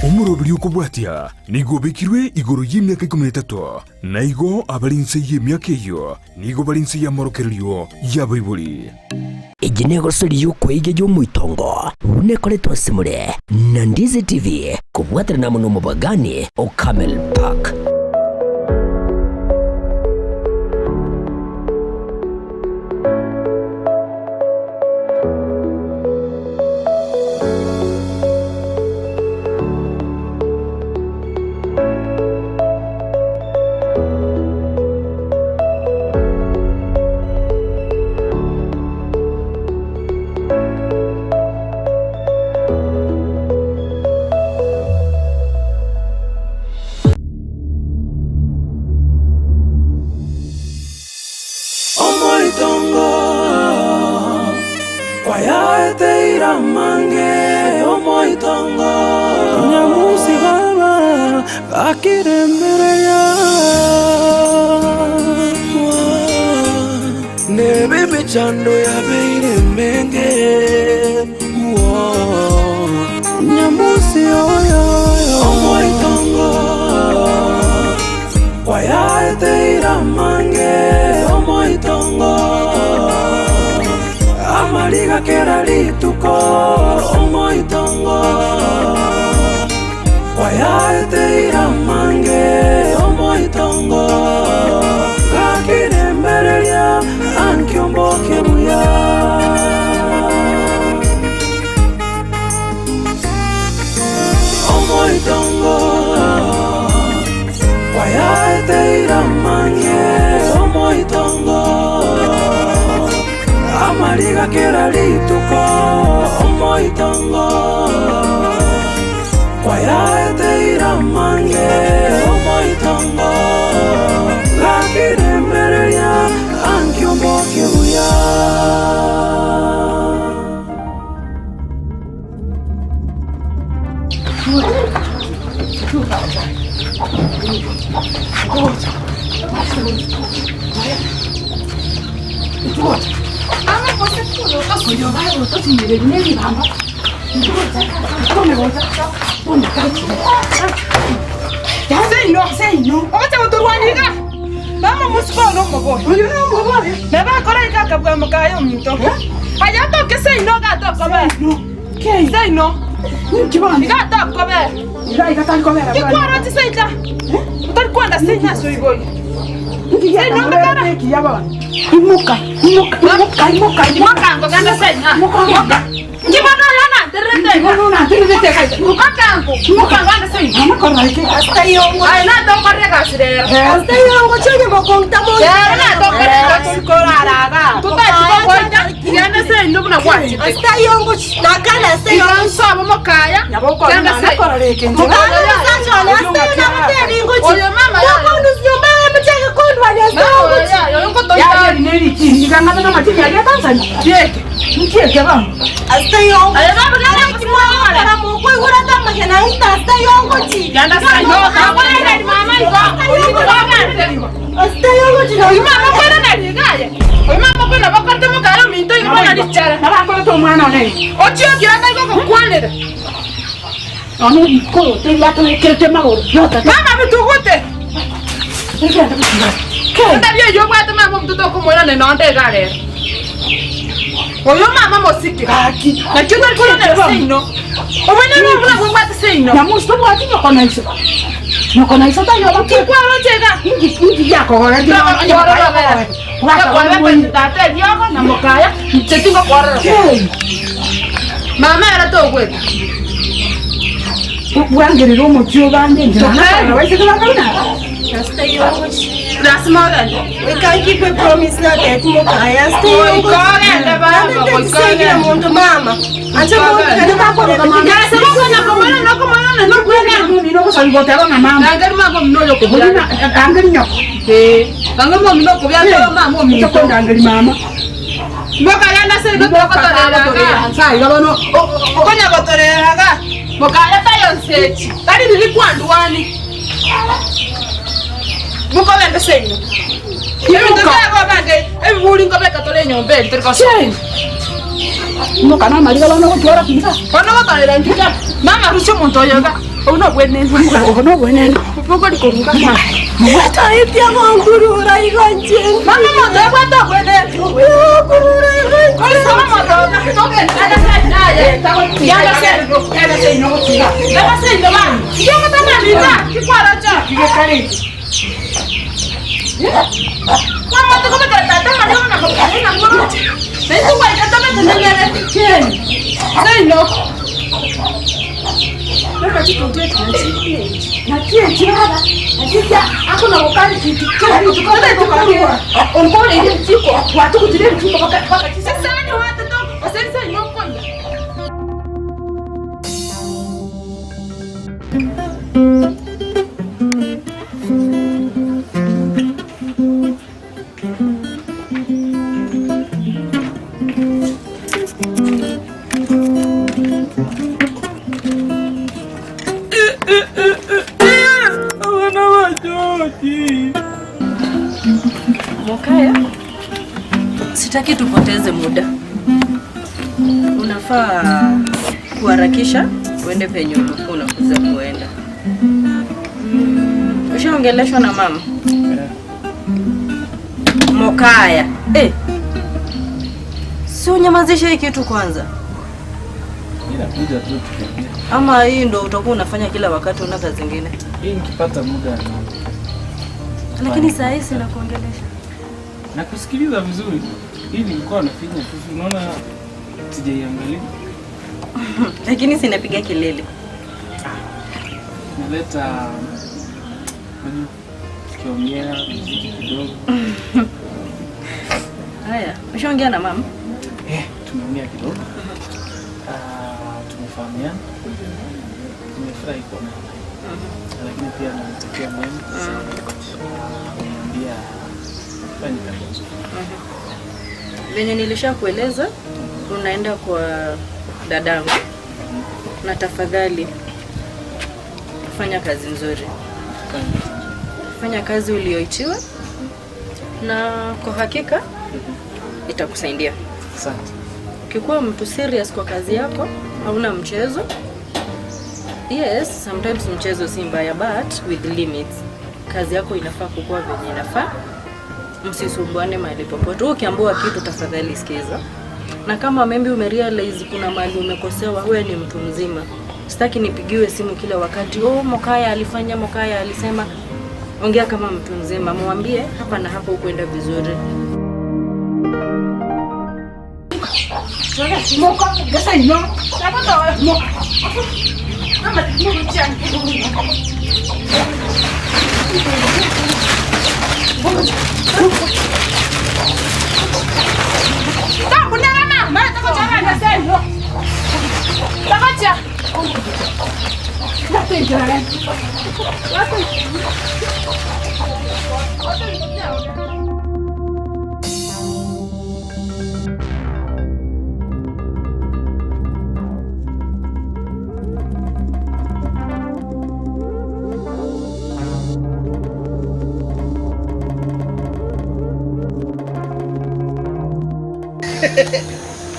Omurobiri ukubwatia nigo bekirwe igoro y'imyaka 13 na igo abarinse y'imyaka iyo nigo barinse y'amorokerio y'abayibuli iginego sori yuko igejo muitongo unekoletwa simure na Ndizi TV kubwatira na muno mubagani o Camel Park. Chando ya beire menge nyamusi oyo omoitongo kwaya teira mange omoitongo amaliga kera lituko omoitongo kwaya teira mange omoitongo kakire mberelia ankiombo kebuya omoitongo kwaya teira mange omoitongo amaliga kera lituko omoitongo kwaya teira mange omoitongo lakire mberelia ankiombo kebuya Mama musikono mbogo. Uyu no mbogo. Naba kora ikaka bwa mukayo mito. Aya to ke sei no ga to ko be. Ke sei no. Nkibani ga to ko be. Ira ta ko be. Ki kwara ti sei ta. Utar kwanda sei na so iboy. Sei no makara ki yaba. Imuka ngo ganda sei na. Muka. Ngibana lana derete. Ngibana derete kai. Muka ganda sei. Mama kora ki asta yongo. Ai na to kore ga sire. Asta yongo chonye bokonta mo. Ya na to kore ga kora raga. Tu ta ko ko ganda sei no na kwa. Asta yongo na kana sei yongo so mo kaya. Ganda sei kora reke. Muka sa chole asta na muteri ngo chi. Oyo mama ya. Ko nuzumba muteka ko ndwali asta yongo. Ya yongo to ya ni neri chi. Nganga na matini ya Tanzania. Yeke. Mkieke bang. Asta yongo. Ayo baba na kimwara. Na mo ko gura ta mahena ita asta yongo chi. Ganda sai no. Mama ni mama iko. Asta yongo chi. Mama ko na ni gaye. Mama ko na bakorte mo karo minto iko na dichara. Na ba ko to mwana ne. Ochio kira ta ko kwanere. Ano iko te ya to kirete magoro. Mama bitugute. Ntabye yo bwate mama mtoto ko mwana ne nonde gare. Oyo mama mosiki haki. Na kyo ndo ko na seino. Omenya no mwana ko bwate seino. Na musto bwate nyoko na iso. Nyoko na iso ta yo ba ki kwa rotega. Ingi yako hora ndi. Tata yako na mokaya. Chetingo kwa. Mama era to kwetu. Wangere romo chio bande njana. Waise kama kana. Stay on. That's more than. We can't keep a promise that at Mokaya. Stay on. Go ahead, mama. Acha mo kana ko. Ya se mo na ko mana no ko mana no ko na ni no ko sa botero na mama. Angar ma ko no lo ko. Angar nyo. Angar mo no ko ya to mama mo ko angar mama. Mokaya na se no ko torera. Sai gaba no. Ko nya ko torera ga. Mokaya ta yon sechi. Tari ni kwandwani. Muko bende senyo. Yego ko bande. Ebuli ngo beka tole nyombe nteriko. Muka na mali galo no twara kinga. Kono ko tole ntika. Mama rusho monto yoga. Ono bwene Poko dikoruka ma. Mwata itia mangurura igonje. Mama moto kwata bwene. Kurura igonje. Oli sama moto. Toke ada sai. Yala sai no kutira. Yala sai ndo mami. Ndio kata mami na kikwara cha. Kikekari. Mama to kama tata mama na mama na mama. Bento kwa tata mama tanyere chen. Sai no. Naka chitote natie chirara natia hakuna ukali kitu kile tukale tukaruwa onpole ile mtiko watu kutile mtiko wakati sasa ni watu to wasensa nyokonda Mokaya, sitaki tupoteze muda. Unafaa kuharakisha uende penye ulikuwa unakuza kuenda. Ushaongeleshwa na mama? Mokaya, si unyamazishe hii kitu kwanza. Inakuja tu tukiongea. Ama hii ndo utakuwa unafanya kila wakati una kazi zingine? Hii nikipata muda Lakini saa hii sina kuongelesha. na kusikiliza vizuri. Hii nilikuwa nafinya tu, unaona sijaiangalia. Lakini sinapiga kelele. Naleta kiongea muziki kidogo. Haya, ushaongea na mama? Tumeongea kidogo. Tumefahamiana. Nimefurahi kwa mama. Lakini pia namtakia mwema. Pia fanya kazi. Venye nilishakueleza unaenda kwa dadangu. Na tafadhali fanya kazi nzuri. Fanya kazi uliyoitiwa na kwa hakika itakusaidia. Asante. Ukikuwa mtu serious kwa kazi yako, hauna mchezo. Yes, sometimes mchezo si mbaya but with limits. Kazi yako inafaa kukua venye inafaa. Msisumbuane mahali popote. Ukiambiwa kitu tafadhali sikiza. Na kama maybe umerealize kuna mahali umekosewa, wewe ni mtu mzima. Sitaki nipigiwe simu kila wakati, Mokaya alifanya, Mokaya alisema. Ongea kama mtu mzima, mwambie hapa na hapa ukwenda vizuri. Moko gasa no. Napata moko. Kama moko chani. Tabu nana, mara tako chana na sendo. Takacha. Napenda.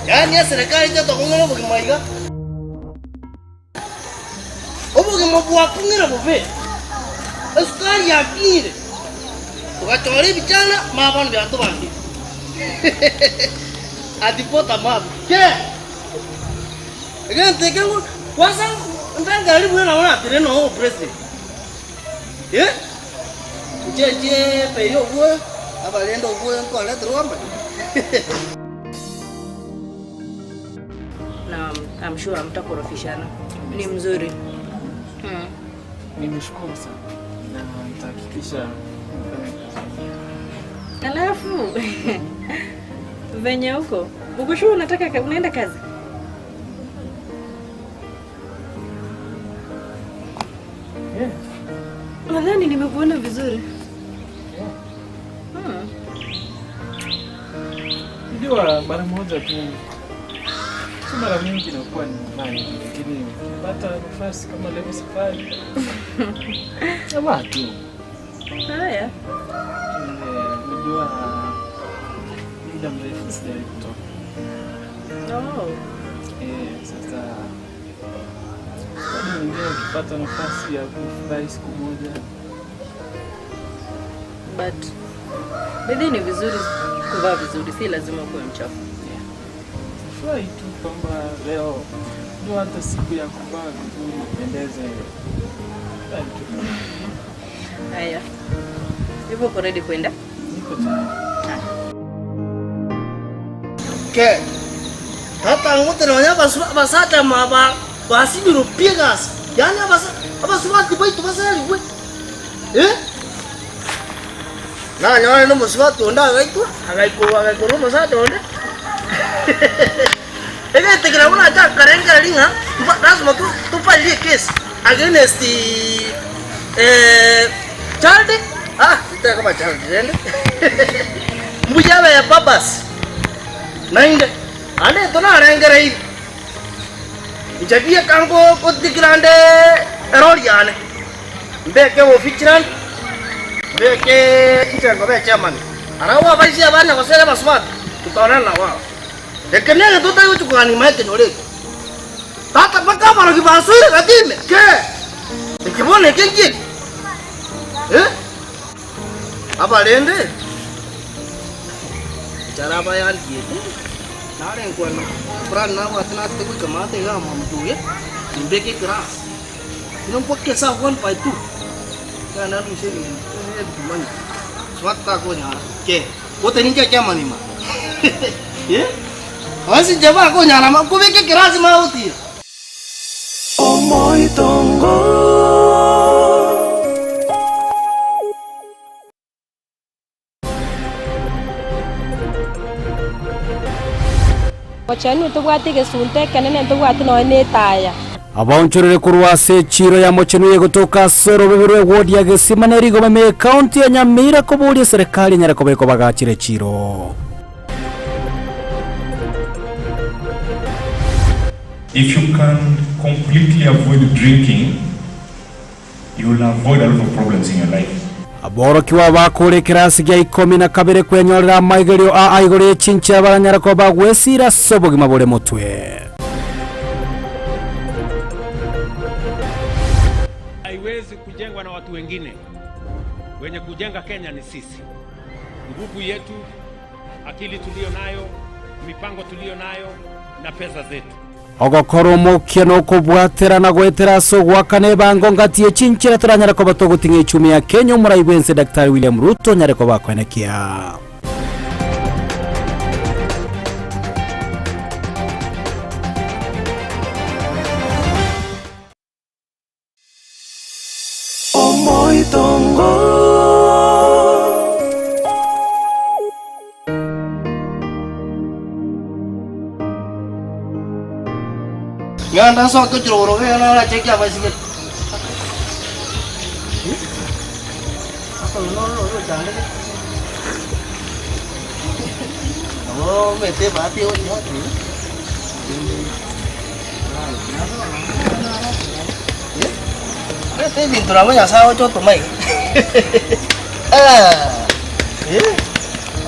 Yani ya serikali itato kungana bogi maiga. Obogi mabua kungana bobe. Askari ya kire. Tukachore bichana maban bianto bandi. Adipota mab. Ke? Again take one. Wasa ndanga ali bwana wana tereno president. Je pe yo wo abalendo wo ko le tromba. Na I'm sure mtakorofishana. Ni mzuri. Nimeshukuru sana. Na nitahakikisha Alafu venye huko uko shule unataka unaenda kazi? Nadhani nimekuona vizuri. ndio mara moja tu. Si mara mingi inakuwa ni mbaya, lakini pata nafasi kama leo safari. Sawa tu. Haya. Ndio muda mrefu sijawahi kutoka. Oh. Sasa bado ndio ukipata nafasi ya kufurahi siku moja. But bidii ni vizuri kuvaa vizuri, si lazima kuwe mchafu. Furahi tu kwamba leo ndio hata siku ya kuvaa vizuri upendeze. Haya. Hivyo uko ready kwenda? Niko tayari. Ke. Tata ngote na basata maba basi birupigas. Yani abaswati baitu basali we. Na nyone no muswati onda gaitu, agaiko no musati onda. Ega tekira una ta karenga linga, lazima tu file case against child. Kita kama child rende. Mbujawe ya babas. Nainga. Ane to na renga rai. Ijagia kango kotikrande eroriane. Mbeke wo fichran. Mbeke ichango be chairman. Arawa baisi abana kosele baswat. Tutaona na wao. Ekenega tuta yuchu kwani maite nore. Tata baka maro kibasu gatime. Ke? Ekibone kenje. Apa lende? Cara bayar gitu. Nare yang kuat. Peran nawa tenat teguh kemate ga mamtuye. Imbeke keras. Sinong pakai sawan pa itu. Kana lu sini. Ini duman. Swata ko nya. Ke? Ko tenin kya mani ma. Ye? Asi jaba ko nya ma ko beke keras ma uti. Omoi tongo. Wachani tugwati gesunte kanene tugwati no netaya. Abonchorere kurwase chiro ya mochenuye gutoka soro bibirwe wodi ya Gesima na Rigo me county ya Nyamira kuburi serikali Nyarakobe ko bagachire chiro. If you can completely avoid drinking, you will avoid a lot of problems in your life. Aboro kiwa bakore kirasi gya 12 kwenyorera maigerio a aigore chincha baranyarakoba gwesira sobogi mabore mutwe. Haiwezi kujengwa na watu wengine. Wenye kujenga Kenya ni sisi. Nguvu yetu, akili tulio nayo, mipango tulio nayo na pesa zetu. Ogokoro mukeno kubwatera na gwetera so gwakane bango ngatie chinchira turanyarakoba togutinga 10 ya Kenya muraibense Daktari William Ruto nyarakoba kwenekia. Omoi tongo. Nganda so ko joro ga na check ya basi ke. Apa no jande. Oh mete bati ho jo. Mete pintura mo ya sa ho jo to mai.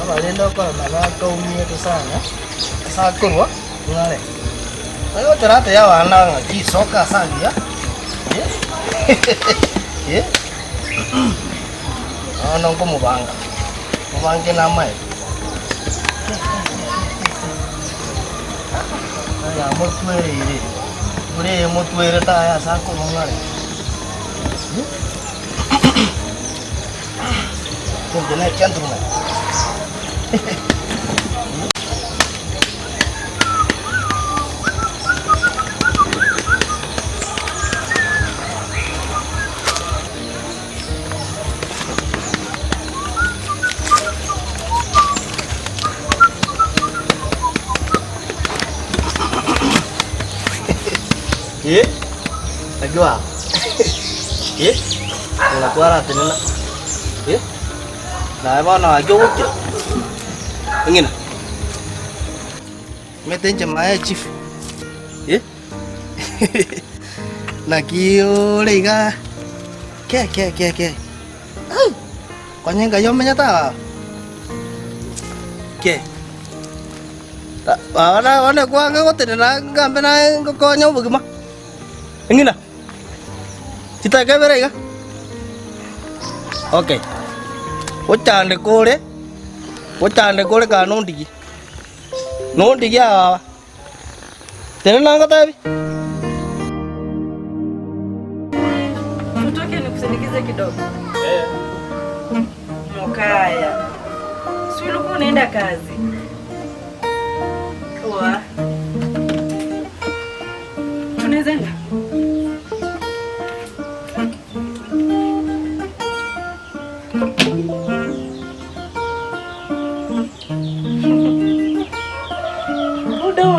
Apa lendo ko na ko mi to sa na. Sa ko wa. Ngale. Ayo ternyata ya anak ngaji soka sagi ya. Ya. Nong ko mo bangga. Mo bangga nama ya. Ya mo tuere ini. Bure mo tuere ta ya sa ko ngare. Ko jena centrum. Agua. La cuara tenela. Na ba na agua ke. Ingin. Meten jamaah chief. Na kio lega. Ke. Konyeng kayo menyata. Ke. Tak, wana kwa ngo tenela ngambe na ko nyo bugima. Ingin na. Chitake berega. Okay. Ochande kore ka nondigi. Nondigi awa. Tena nanga tabi. Tutoke nikusindikize kidogo. Mokaya. Si ulikuwa unaenda kazi. Wa. Tunaweza enda.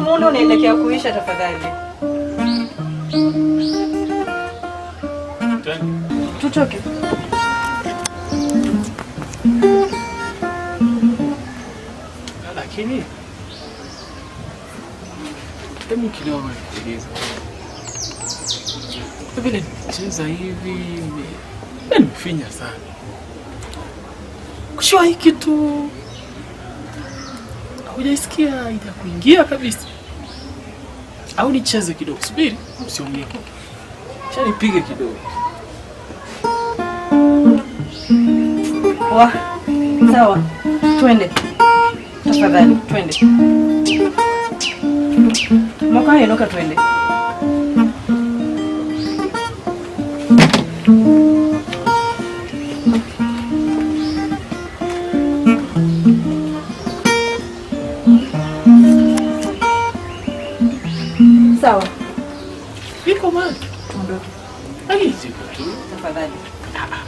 Muda unaelekea kuisha tafadhali. Tutoke. Lakini hebu kidogo nisikilize. Vile cheza hivi nimefinya sana. Kushua hii kitu hujaisikia itakuingia kabisa. Au nicheze kidogo, subiri, usiongee. Acha nipige kidogo. Wa. Sawa. Twende. Tafadhali, twende. Mwaka inuka twende. Sawa. Iko mali. Ondoke. Hizi tu. Tafadhali.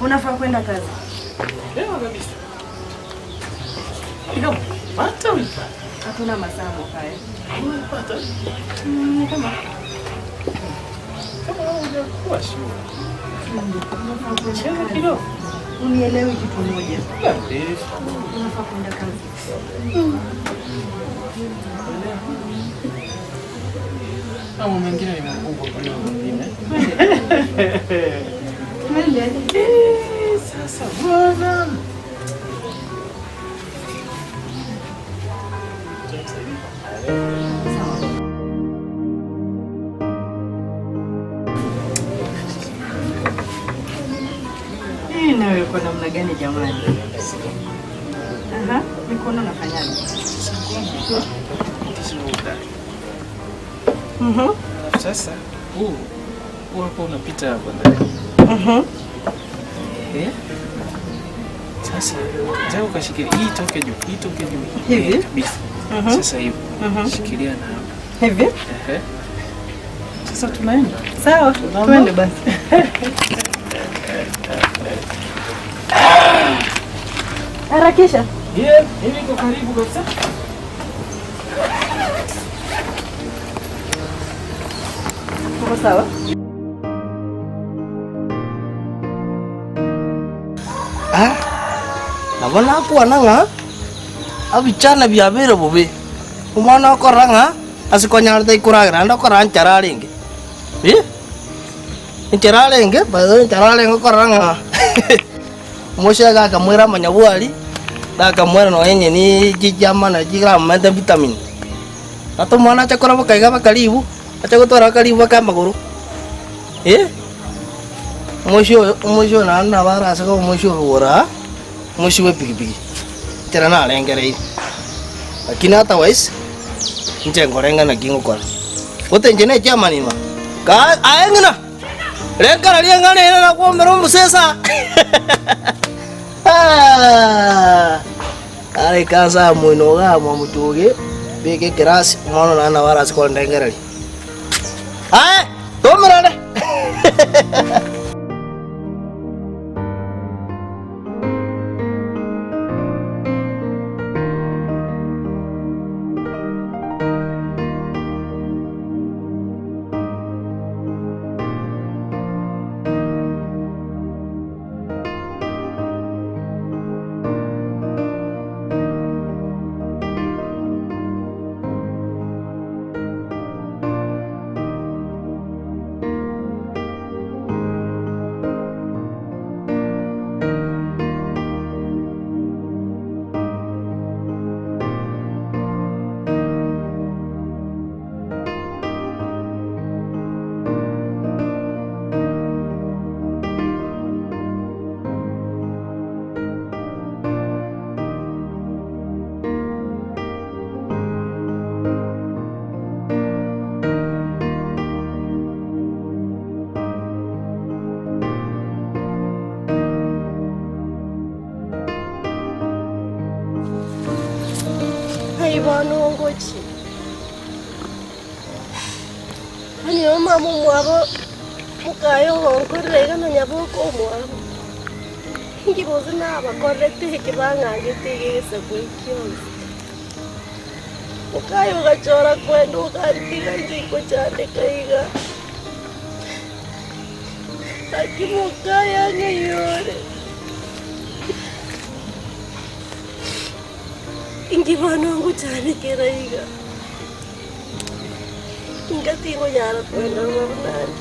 Unafaa kwenda kazi. Leo kabisa. Iko pata wipa. Hatuna masaa Mokaya. Unapata? Kama hujakuwa shule. Cheza kidogo. unielewi kitu moja. Ndefu. Unafaa kwenda kazi. Mambo mengine ni makubwa kuliko mengine. Sasa bwana. Hii nayo iko namna gani jamani? Aha, mikono nafanyaje? Sasa huu hapo unapita hapa ndani. Sasa njoo ukashikilia hii toke juu, hivi kabisa. Sasa hivi. Shikilia na hapa. Hivi? Sasa tunaenda. Sawa, twende basi. Harakisha. Hivi iko karibu kabisa. Uko sawa? Nabona kuona nga abichana byabere bobe umwana okoranga asikonyarta ikuragira ndokora nchararenge nchararenge bazo nchararenge koranga moshaga akamwira manyabwali ndakamwira no yenye ni jijama na jigra menda vitamin ato mwana chakora bakaiga bakalibu acha gutora kalibu akamaguru mosho na bara asako mosho wora mosho we pigipigi tera na lengerei lakini otherwise nje ngorenga na gingo kwa wote njene chama ni ma ka aengna lengara liengane na kuombera musesa ale kaza mwino ga mwamutuge bege kirasi mwana na bara asako lengerei tomerale Ashi. Ani mama mwabo mukayo ngorega na nyabo ko mwabo. Ngi bozina abakorrete kibangangete gesakwekiyo. Mukayo gachora kwendo kantiga ngiko cyane kayiga. Akimukaya ngayore. Ingi banangu cyane kerayiga. Ingati ngo yara kwenda mabana.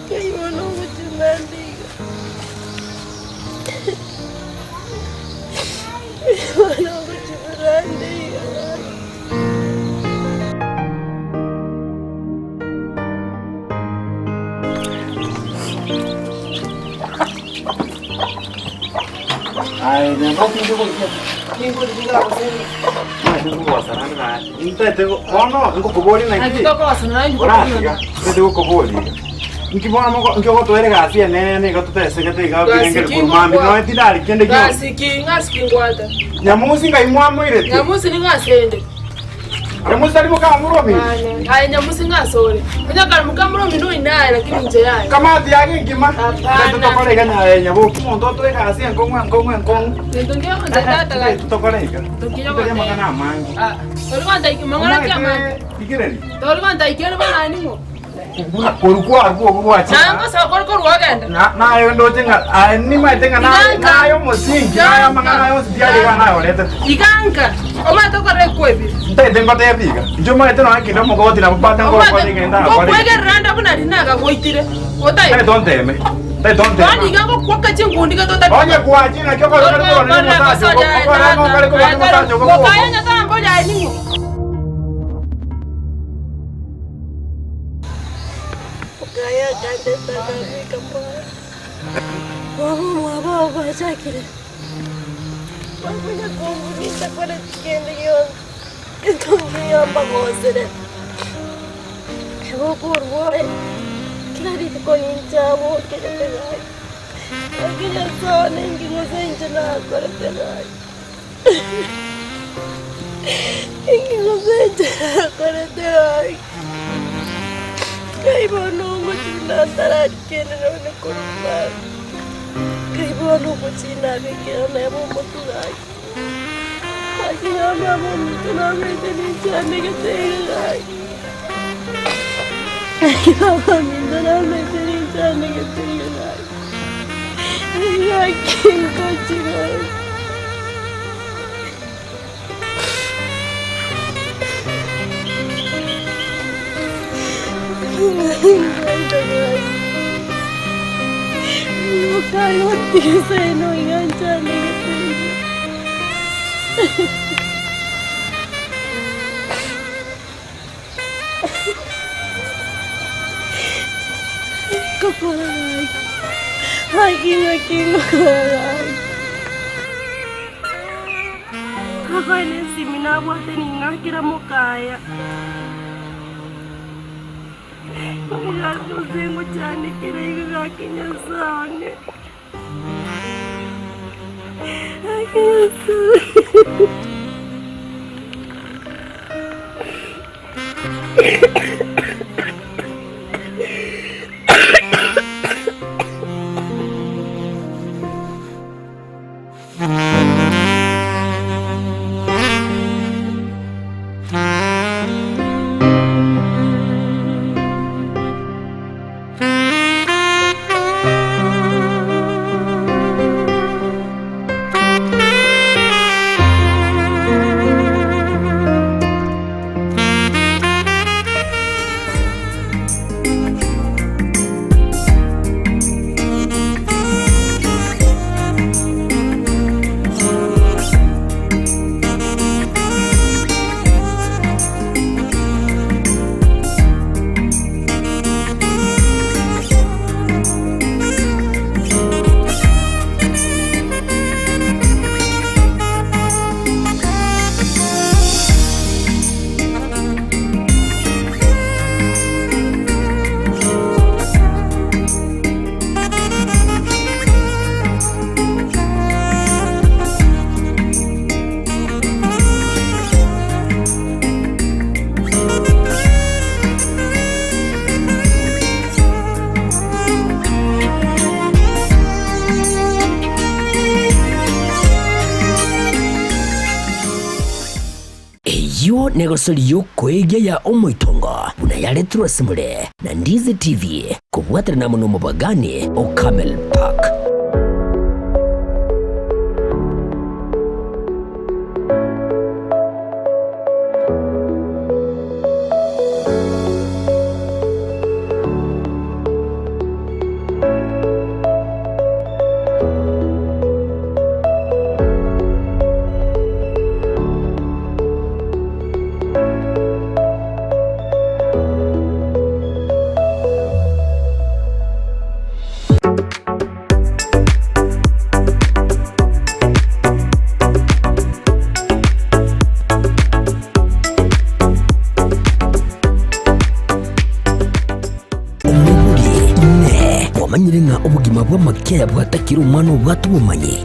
Ngi banangu cyane. Banangu cyane. Ai, ne mo kingo ko kia. Kingo diga ko seri. Ma kingo ko sana na. Inte te ko no, ngo ko boli na ki. Akito ko sana ngo Ora, te ko boli. Inki bona mo ngo ko to ere ga sia ne ko to te se ke te ga binenge ko ma bi no ti dali kende ki. Ngasi ngwata. Nyamusi ngai mwa mwire. Nyamusi ni ngasende. Nyamusi ali mo ka muromi. Ai nyamusi ngasore. Kuja kala mukamuromi no inaye lakini nje yaye. Kama ti yake ngima. Te to kole ga na nyabu. Mo to ere ga sia ngongwa. Ndongea kwanza tata la. To kole ga. Ndongea kwanza magana mangi. Tori kwanza ikimangala kama. Ikireli. Tori kwanza ikere bana ningo. Buna porukwa arwo acha. Nanga sakor ko rwagenda. Na yo ndo tenga ni mai tenga na yo mosingi na mangana yo sidiali kana yo leta. Iganka. Oma to kore kwebi. Nte tengo te biga. Njoma ete no akino mo goti na bata ngo ko ni ngenda ko. Ko kwege randa buna dinaga goitire. Otai. Te don't teme. Te don't teme. Wani gango kwa kachi ngundi ka to ta. Onye kwa jina kyo ko ko ni mosajo. Ko kaya nyata ngoja ningo. Kaya gande tagari kapa. Wabo baca kira. Punya komuni tak pada kene yon. Itu dia bagosere. Hebo kurbo. Kira di konin jawo kira terai. Akhirnya sana ingi ngosenja na kore terai. Ingi ngosenja na kore terai. Kay bono ko sinatara kene na kurumar. Kay bono ko sinabi kene mo motulay. Aki ama mo motulay din siya negative. Aki ama motulay din siya negative. Aki ko sinabi. Kayo tisa no ingancha negative. Kaparay. Haking kaparay. Kakay na si minabuhatan nga kira mo kaya. Nagasusin mo dyan, ikirigagaki niya sa akin. Akin igo negosoriyo kwege ya omoitongo buna yaretirwo simule na Ndizi TV kubwatira na muno mubagani o Camel Park. Wamanyire nga obugima bw'amakia bwatakira omwana obwatubumanyi